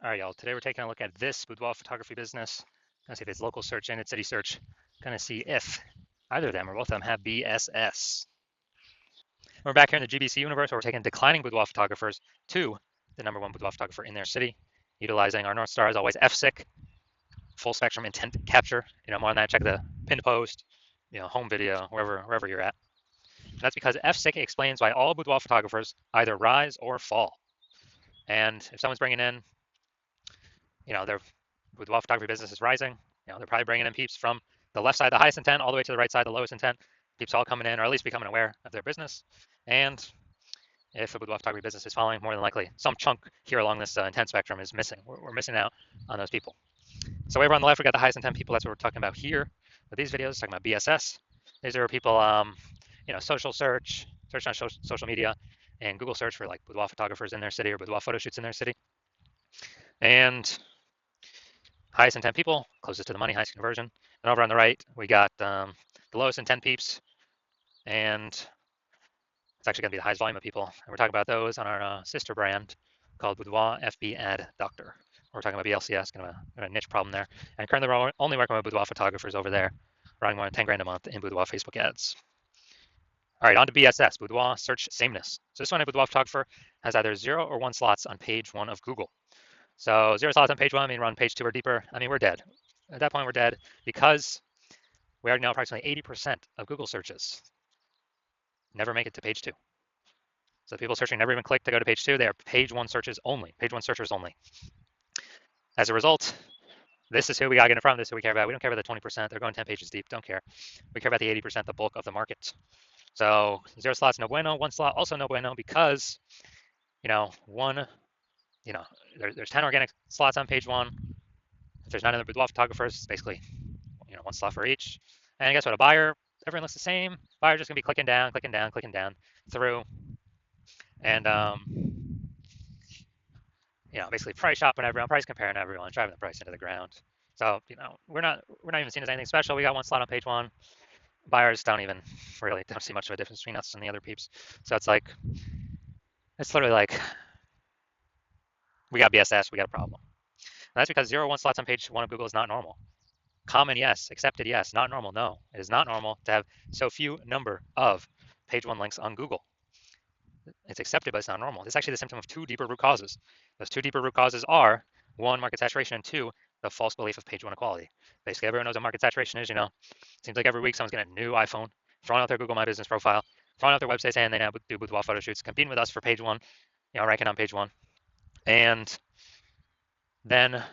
All right, y'all. Today we're taking a look at this boudoir photography business. Gonna see if it's local search and it's city search. Gonna see if either of them or both of them have BSS. We're back here in the GBC universe where we're taking declining boudoir photographers to the #1 boudoir photographer in their city, utilizing our North Star as always, FSIC, full spectrum intent capture. More on that, check the pinned post, home video, wherever you're at. And that's because FSIC explains why all boudoir photographers either rise or fall. And if someone's bringing in, their boudoir photography business is rising, they're probably bringing in peeps from the left side, the highest intent, all the way to the right side, the lowest intent. Peeps all coming in, or at least becoming aware of their business. And if a boudoir photography business is falling, more than likely some chunk here along this intent spectrum is missing. We're missing out on those people. So over on the left, we got the highest intent people. That's what we're talking about here with these videos, talking about BSS. These are people, social search on social media, and Google search for like boudoir photographers in their city or boudoir photo shoots in their city. And highest intent people, closest to the money, highest conversion. And over on the right, we got the lowest intent peeps, and it's actually going to be the highest volume of people. And we're talking about those on our sister brand called Boudoir FB Ad Doctor. We're talking about BLCS, kind of a niche problem there. And currently we're only working with boudoir photographers over there, running more than 10 grand a month in boudoir Facebook ads. All right, on to BSS, boudoir search sameness. So this one, a boudoir photographer has either 0 or 1 slots on page 1 of Google. So 0 slots on page 1, we're on page 2 or deeper. We're dead. At that point, we're dead because we already know approximately 80% of Google searches never make it to page 2. So people searching never even click to go to page 2. They are page 1 searches only, page 1 searchers only. As a result, this is who we got to get in front of. This is who we care about. We don't care about the 20%. They're going 10 pages deep. Don't care. We care about the 80%, the bulk of the market. So 0 slots, no bueno. 1 slot, also no bueno, because, there's 10 organic slots on page 1. If there's 9 other boudoir photographers, it's basically, 1 slot for each. And guess what? A buyer, everyone looks the same. Buyer's just going to be clicking down through. And, basically price shopping everyone, price comparing everyone, driving the price into the ground. So, we're not even seen as anything special. We got 1 slot on page 1. Buyers don't see much of a difference between us and the other peeps. So it's literally like, we got BSS, we got a problem. And that's because 0 or 1 slots on page 1 of Google is not normal. Common, yes. Accepted, yes. Not normal, no. It is not normal to have so few number of page 1 links on Google. It's accepted, but it's not normal. It's actually the symptom of 2 deeper root causes. Those 2 deeper root causes are 1, market saturation, and 2, the false belief of page 1 equality. Basically, everyone knows what market saturation is. Seems like every week someone's getting a new iPhone, throwing out their Google My Business profile, throwing out their website saying they now do boudoir photo shoots, competing with us for page 1, ranking on page 1. And then,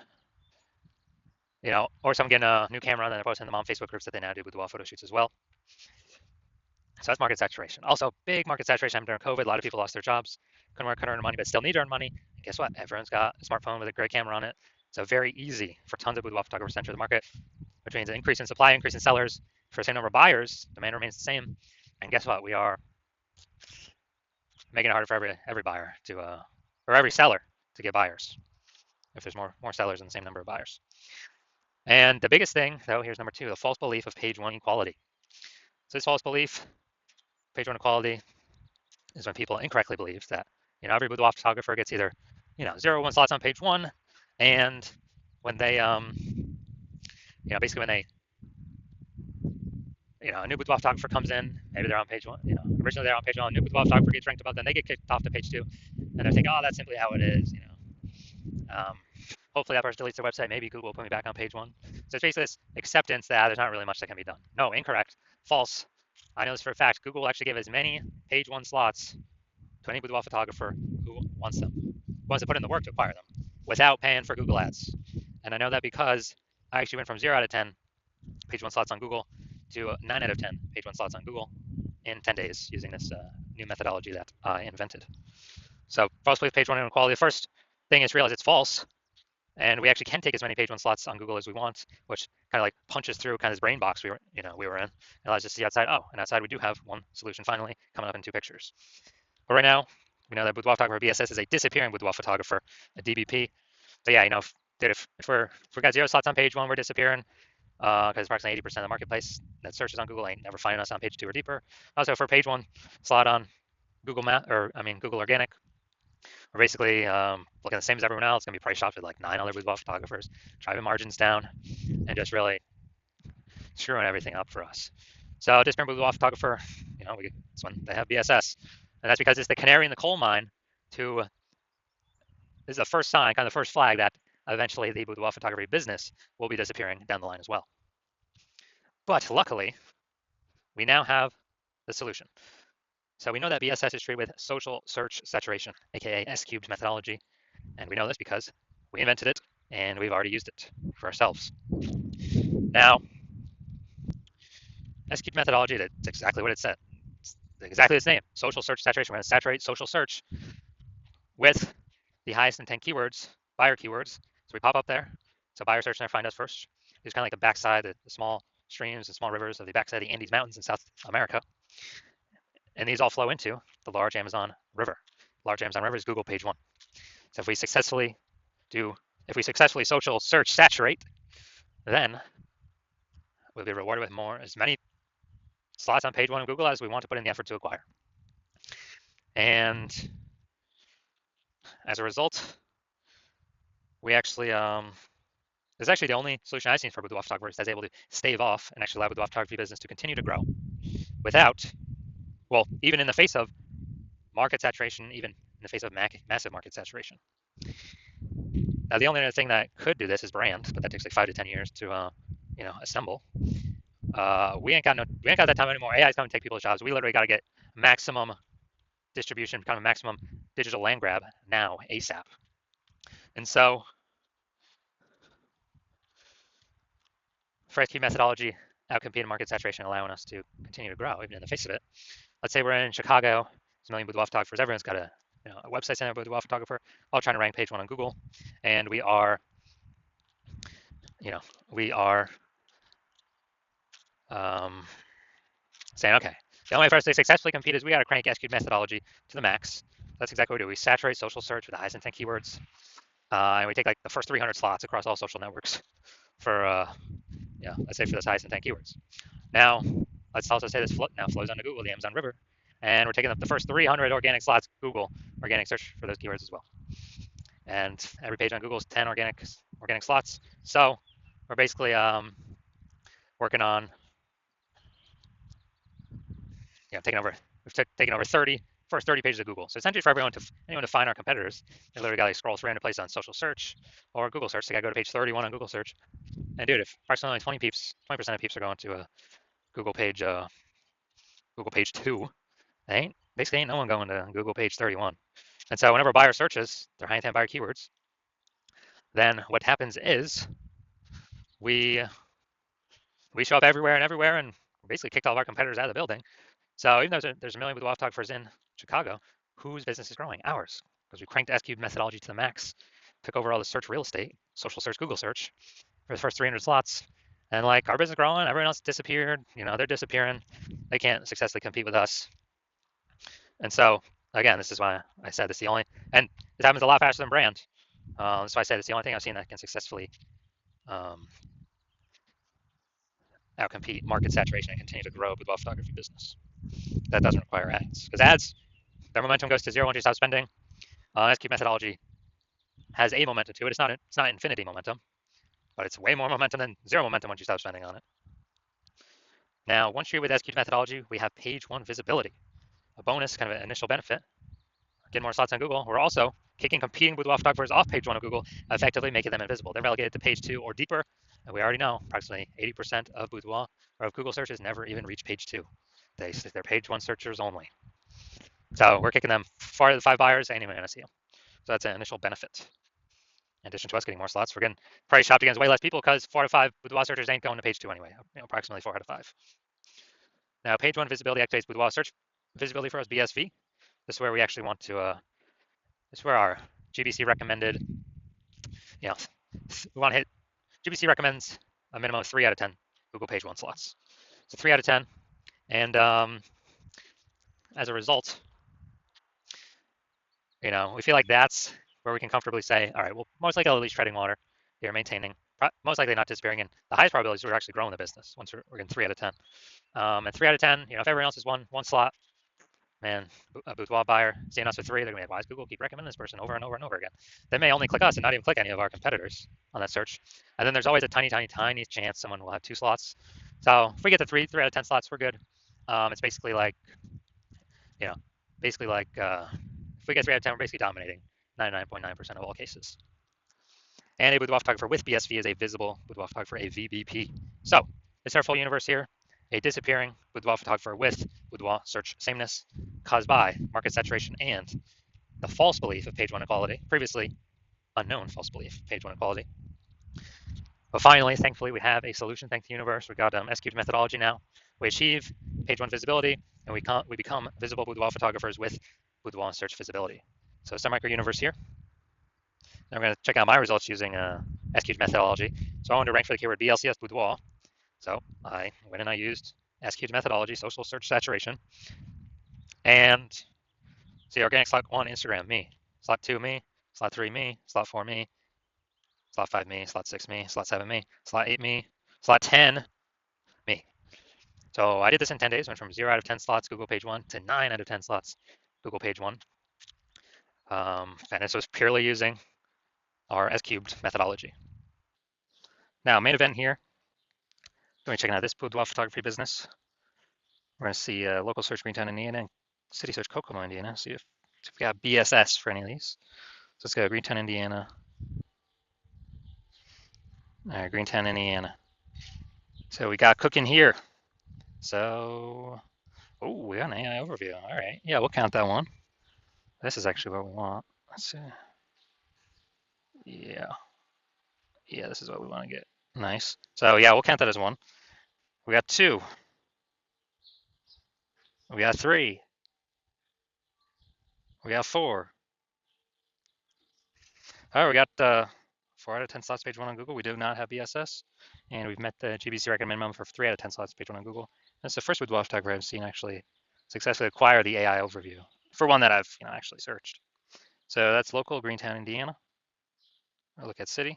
or someone getting a new camera and then they're posting them on Facebook groups that they now do boudoir photo shoots as well. So that's market saturation. Also, big market saturation during COVID. A lot of people lost their jobs, couldn't earn money, but still need to earn money. And guess what? Everyone's got a smartphone with a great camera on it. So very easy for tons of boudoir photographers to enter the market, which means an increase in supply, increase in sellers. For the same number of buyers, demand remains the same. And guess what? We are making it harder for every buyer or every seller to get buyers if there's more sellers than the same number of buyers. And the biggest thing, though, here's number 2, the false belief of page 1 equality. So this false belief, page 1 equality, is when people incorrectly believe that, every boudoir photographer gets either, 0 or 1 slots on page 1, and when they, basically when they, a new boudoir photographer comes in, maybe they're on page 1, originally they're on page 1, a new boudoir photographer gets ranked above, then they get kicked off to page 2, and they're thinking, oh, that's simply how it is, Hopefully that person deletes their website. Maybe Google will put me back on page 1. So it's basically this acceptance that there's not really much that can be done. No, incorrect, false. I know this for a fact. Google will actually give as many page 1 slots to any boudoir photographer who wants them, who wants to put in the work to acquire them, without paying for Google ads. And I know that because I actually went from 0 out of 10 page 1 slots on Google to 9 out of 10 page 1 slots on Google in 10 days using this new methodology that I invented. So false belief, page 1 inequality. The first thing is realize it's false. And we actually can take as many page 1 slots on Google as we want, which kind of like punches through kind of this brain box we were in. It allows us to see outside. Oh, and outside we do have one solution finally coming up in 2 pictures. But right now, we know that boudoir photographer BSS is a disappearing boudoir photographer, a DBP. So yeah, if we got 0 slots on page 1, we're disappearing because approximately 80% of the marketplace that searches on Google ain't never finding us on page 2 or deeper. Also, for page 1 slot on Google Organic, We're basically looking the same as everyone else. It's gonna be price shopped with like 9 other boudoir photographers, driving margins down, and just really screwing everything up for us. So disparate boudoir photographer, it's when they have BSS, and that's because it's the canary in the coal mine. To This is the first sign, kind of the first flag that eventually the boudoir photography business will be disappearing down the line as well. But luckily, we now have the solution. So we know that BSS is treated with social search saturation, aka S-cubed methodology, and we know this because we invented it and we've already used it for ourselves. Now, S-cubed methodology, that's exactly what it said. It's exactly the same. Social search saturation. We're going to saturate social search with the highest intent keywords, buyer keywords. So we pop up there. So buyer search and find us first. It's kind of like the backside, the small streams and small rivers of the backside of the Andes Mountains in South America. And these all flow into the large Amazon River. Large Amazon River is Google page 1. So if we successfully social search saturate, then we'll be rewarded with as many slots on page 1 of Google as we want to put in the effort to acquire. And as a result, we actually, this is actually the only solution I've seen for boudoir photographers that's able to stave off and actually allow boudoir photography business to continue to grow without, even in the face of market saturation, even in the face of massive market saturation. Now, the only other thing that could do this is brand, but that takes like 5 to 10 years to, assemble. We ain't got that time anymore. AI is coming to take people's jobs. We literally got to get maximum distribution, kind of maximum digital land grab now, ASAP. And so, for key methodology, outcompeting market saturation, allowing us to continue to grow, even in the face of it. Let's say we're in Chicago, there's a million boudoir photographers. Everyone's got a website center boudoir photographer, all trying to rank page 1 on Google, and we are saying, okay, the only way for us to successfully compete is we got to crank S-cubed methodology to the max. That's exactly what we do. We saturate social search with the highest intent keywords, and we take like the first 300 slots across all social networks for, let's say for those highest intent keywords. Now, let's also say this now flows onto Google, the Amazon River, and we're taking up the first 300 organic slots, Google organic search for those keywords as well. And every page on Google is 10 organic slots. So we're basically working on taking over 30 first 30 pages of Google. So essentially for anyone to find our competitors, they literally got to scroll 300 places on social search or Google search. They got to go to page 31 on Google search. And dude, if approximately 20% of peeps are going to Google page 2, basically ain't no one going to Google page 31. And so whenever a buyer searches their high intent buyer keywords, then what happens is we show up everywhere, and basically kicked all of our competitors out of the building. So even though there's a million boudoir photographers in Chicago, whose business is growing? Ours, because we cranked S-cubed methodology to the max, took over all the search real estate, social search, Google search, for the first 300 slots, and like our business is growing, everyone else disappeared. They're disappearing. They can't successfully compete with us. And so again, this is why I said it's the only, and it happens a lot faster than brand. So I said it's the only thing I've seen that can successfully outcompete market saturation and continue to grow boudoir photography business. That doesn't require ads, because ads, their momentum goes to zero once you stop spending. S-cubed methodology has a momentum to it. It's not infinity momentum, but it's way more momentum than zero momentum once you stop spending on it. Now, once you're with S-cubed methodology, we have page 1 visibility, a bonus, kind of an initial benefit. Get more slots on Google. We're also kicking competing boudoir photographers off page 1 of Google, effectively making them invisible. They're relegated to page 2 or deeper, and we already know approximately 80% of boudoir or of Google searches never even reach page 2. They're page 1 searchers only. So we're kicking them far to the 5 buyers, ain't even gonna see them. So that's an initial benefit. In addition to us getting more slots, we're getting price shopped against way less people because 4 to 5 boudoir searchers ain't going to page 2 anyway. Approximately 4 out of 5. Now, page 1 visibility activates boudoir search visibility for us, BSV. This is where we actually want to. This is where our GBC recommended. We want to hit. GBC recommends a minimum of 3 out of 10 Google page 1 slots. So 3 out of 10, and as a result, we feel like that's where we can comfortably say, all right, well, most likely at least treading water here, maintaining, most likely not disappearing, and the highest probability is we're actually growing the business once we're getting 3 out of 10. And 3 out of 10, if everyone else is one slot, man, a boudoir buyer seeing us with 3, they're gonna be like, why does Google keep recommending this person over and over and over again? They may only click us and not even click any of our competitors on that search. And then there's always a tiny, tiny, tiny chance someone will have 2 slots. So if we get to 3 out of 10 slots, we're good. It's basically like, you know, basically like if we get 3 out of 10, we're basically dominating 99.9% of all cases. And a boudoir photographer with BSV is a visible boudoir photographer, a VBP. So it's our full universe here. A disappearing boudoir photographer with boudoir search sameness caused by market saturation and the false belief of page 1 equality, previously unknown false belief, page 1 equality. But finally, thankfully, we have a solution. Thank the universe. We've got SQ's methodology now. We achieve page 1 visibility, and we become visible boudoir photographers with boudoir search visibility. So it's our micro universe here. Now we're going to check out my results using SQ's methodology. So I wanted to rank for the keyword BLCS boudoir. So I went and I used SQ's methodology, social search saturation. And see, organic slot 1, Instagram, me. Slot 2, me. Slot 3, me. Slot 4, me. Slot 5, me. Slot 6, me. Slot 7, me. Slot 8, me. Slot 10, me. So I did this in 10 days, went from 0 out of 10 slots Google page 1 to 9 out of 10 slots Google page 1. And this was purely using our S-cubed methodology. Now, main event here, going to check out this boudoir photography business. We're going to see local search Greentown, Indiana, and city search Kokomo, Indiana. See if we got BSS for any of these. So let's go Greentown, Indiana. All right, Greentown, Indiana. So we got cooking here. So, oh, we got an AI overview. All right, yeah, we'll count that one. This is actually what we want. Let's see. Yeah, this is what we want to get. Nice. So yeah, we'll count that as 1. We got 2. We got 3. We got 4. All right, we got 4 out of 10 slots page 1 on Google. We do not have BSS, and we've met the GBC recommend minimum for 3 out of 10 slots page 1 on Google. That's the first boudoir photographer I've seen actually successfully acquire the AI overview for one that I've actually searched. So that's local Greentown, Indiana. I'll look at city,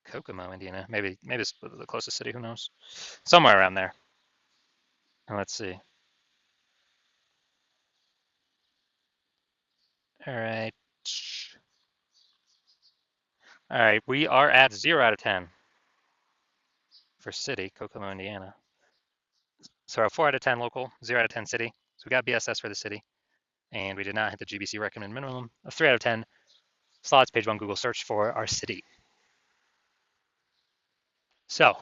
Kokomo, Indiana. Maybe it's the closest city. Who knows? Somewhere around there. And let's see. All right. All right, we are at 0 out of 10 for city, Kokomo, Indiana. So our 4 out of 10 local, 0 out of 10 city. So we got BSS for the city, and we did not hit the GBC recommend minimum of 3 out of 10 slots page 1 Google search for our city. So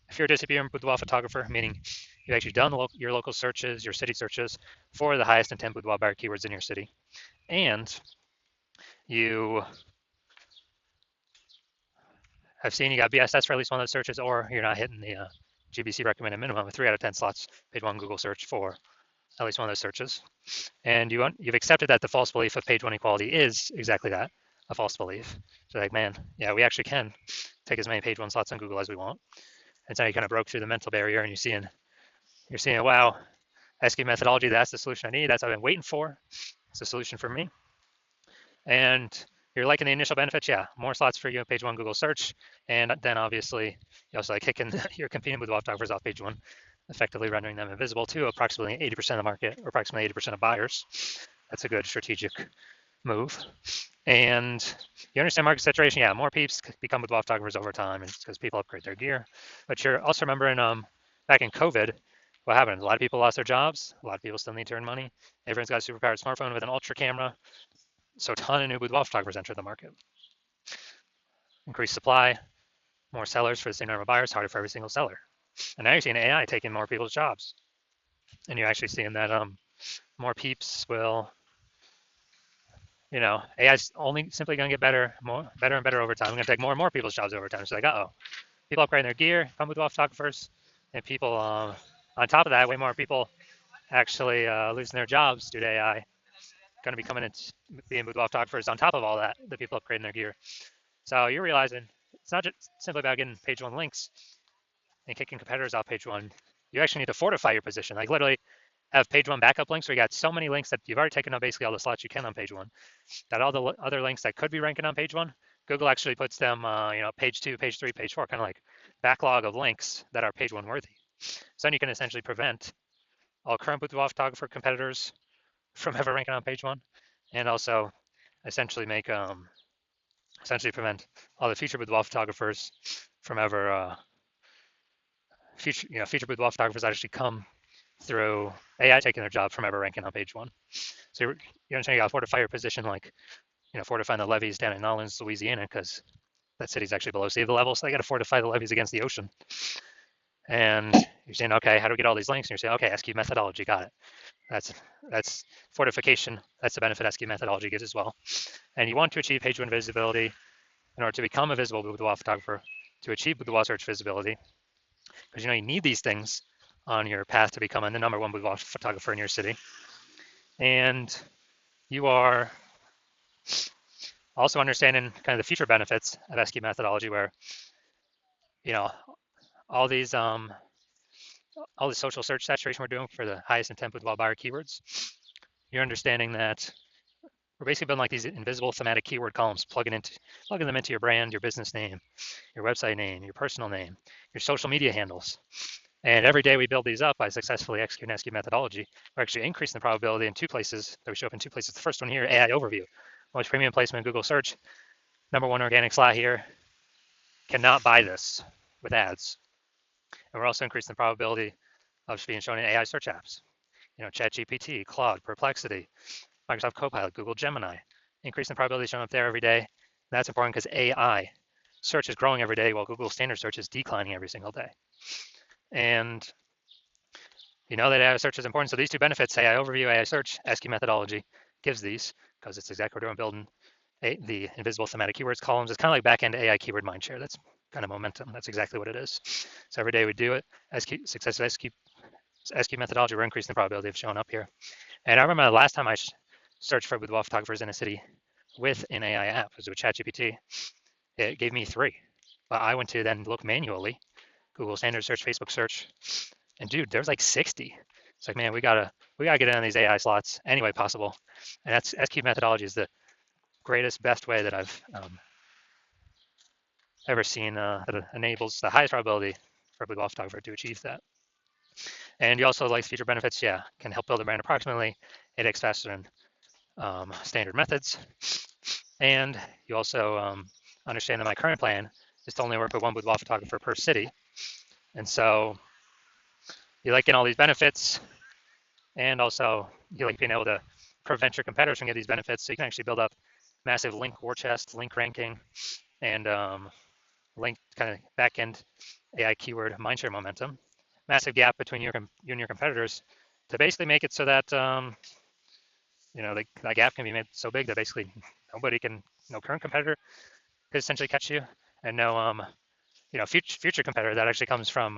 if you're a disappearing boudoir photographer, meaning you've actually done your local searches, your city searches for the highest intent boudoir buyer keywords in your city, and you have seen you got BSS for at least one of those searches, or you're not hitting the GBC recommended minimum of 3 out of 10 slots page 1 Google search for at least one of those searches, and you've accepted that the false belief of page 1 equality is exactly that, a false belief. So like, man, yeah, we actually can take as many page 1 slots on Google as we want. And so you kind of broke through the mental barrier, and you're seeing, wow, SQ methodology, that's the solution I need. That's what I've been waiting for. It's the solution for me. And you're liking the initial benefits, yeah, more slots for you on page 1 Google search. And then obviously you also like kicking your competing with photographers off page 1, effectively rendering them invisible to approximately 80% of the market, or approximately 80% of buyers. That's a good strategic move. And you understand market saturation, yeah, more peeps become with photographers over time, and it's because people upgrade their gear. But you're also remembering back in COVID, what happened? A lot of people lost their jobs. A lot of people still need to earn money. Everyone's got a superpowered smartphone with an ultra camera. So a ton of new boudoir photographers enter the market. Increased supply, more sellers for the same number of buyers, harder for every single seller. And now you're seeing AI taking more people's jobs. And you're actually seeing that more peeps will, AI's only simply going to get better and better over time. We're going to take more and more people's jobs over time. So like, people upgrading their gear, come boudoir photographers, and people, on top of that, way more people actually losing their jobs due to AI. Going to be coming in being boudoir photographers on top of all that, the people upgrading their gear. So you're realizing it's not just simply about getting page 1 links and kicking competitors off page 1. You actually need to fortify your position. Like literally have page 1 backup links where you got so many links that you've already taken up basically all the slots you can on page 1, that all the other links that could be ranking on page 1, Google actually puts them, page 2, page 3, page 4, kind of like backlog of links that are page 1 worthy. So then you can essentially prevent all current boudoir photographer competitors from ever ranking on page one, and also essentially prevent all the future boudoir photographers from ever future boudoir photographers actually come through AI taking their job from ever ranking on page one. So you understand you got to fortify your position, like fortifying the levees down in Nolens, Louisiana, because that city's actually below sea level, so they got to fortify the levees against the ocean. And you're saying, okay, how do we get all these links? And you're saying, okay, SQ methodology, got it. That's fortification. That's the benefit SQ methodology gives as well. And you want to achieve page one visibility in order to become a visible boudoir photographer, to achieve boudoir search visibility, because you need these things on your path to becoming the #1 boudoir photographer in your city. And you are also understanding kind of the future benefits of SQ methodology, where all these all the social search saturation we're doing for the highest intent boudoir buyer keywords. You're understanding that we're basically building like these invisible thematic keyword columns, plugging them into your brand, your business name, your website name, your personal name, your social media handles. And every day we build these up by successfully executing SQ methodology. We're actually increasing the probability in two places that we show up in two places. The first one here, AI overview. Most premium placement in Google search. #1 organic slot here. Cannot buy this with ads. And we're also increasing the probability of being shown in AI search apps. ChatGPT, Claude, Perplexity, Microsoft Copilot, Google Gemini. Increasing the probability of showing up there every day. That's important because AI search is growing every day while Google standard search is declining every single day. And that AI search is important. So these two benefits, AI overview, AI search, SQ methodology gives these, because it's exactly what we're doing, building the invisible thematic keywords columns. It's kind of like back-end AI keyword mindshare. That's kind of momentum. That's exactly what it is. So every day we do it. Success of SQ methodology, we're increasing the probability of showing up here. And I remember the last time I searched for boudoir photographers in a city with an AI app, it was with ChatGPT. It gave me 3. But I went to then look manually, Google standard search, Facebook search, and dude, there's like 60. It's like, man, we gotta get in on these AI slots any way possible. And that's SQ methodology is the greatest, best way that I've ever seen that enables the highest probability for a boudoir photographer to achieve that. And you also like feature benefits, yeah, can help build a brand approximately. It takes faster than standard methods. And you also understand that my current plan is to only work with one boudoir photographer per city. And so you like getting all these benefits, and also you like being able to prevent your competitors from getting these benefits, so you can actually build up massive link war chest, link ranking, and link kind of back-end AI keyword mindshare momentum. Massive gap between you and your competitors to basically make it so that that gap can be made so big that basically nobody can, no current competitor could essentially catch you, and no future competitor that actually comes from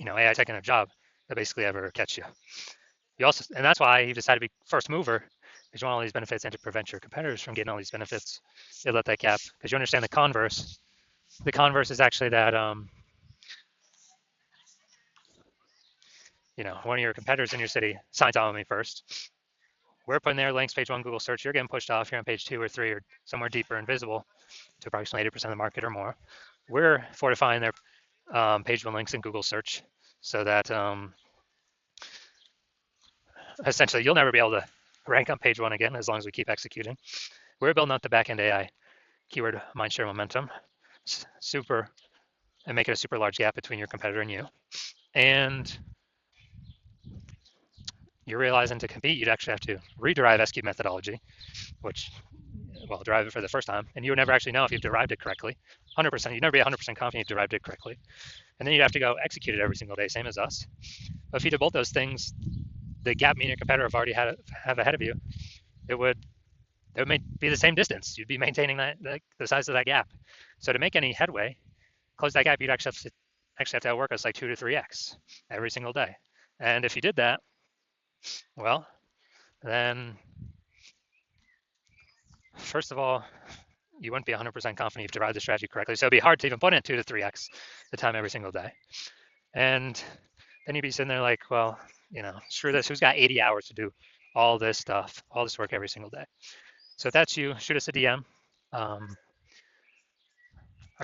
AI taking a job that basically ever catch you. You also, and that's why you decided to be first mover, because you want all these benefits and to prevent your competitors from getting all these benefits. You let that gap, because you understand the converse. The converse is actually that one of your competitors in your city signs on with me first. We're putting their links page 1 Google search. You're getting pushed off here on page 2 or 3 or somewhere deeper invisible to approximately 80% of the market or more. We're fortifying their page 1 links in Google search so that essentially you'll never be able to rank on page 1 again as long as we keep executing. We're building up the backend AI keyword mindshare momentum, and make it a super large gap between your competitor and you. And you're realizing to compete, you'd actually have to rederive SQ methodology, which, well, derive it for the first time, and you would never actually know if you've derived it correctly. 100%, you'd never be 100% confident you've derived it correctly. And then you'd have to go execute it every single day, same as us. But if you did both those things, the gap me and your competitor have already have ahead of you, it would be the same distance. You'd be maintaining the size of that gap. So to make any headway, close that gap, you'd actually have to outwork us like 2 to 3x every single day. And if you did that, well, then first of all, you wouldn't be 100% confident you've derived the strategy correctly. So it'd be hard to even put in 2 to 3x the time every single day. And then you'd be sitting there like, well, screw this. Who's got 80 hours to do all this stuff, all this work every single day? So if that's you, shoot us a DM. Our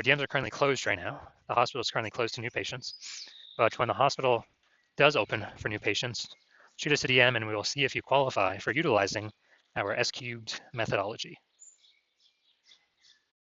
DMs are currently closed right now. The hospital is currently closed to new patients. But when the hospital does open for new patients, shoot us a DM and we will see if you qualify for utilizing our S cubed methodology.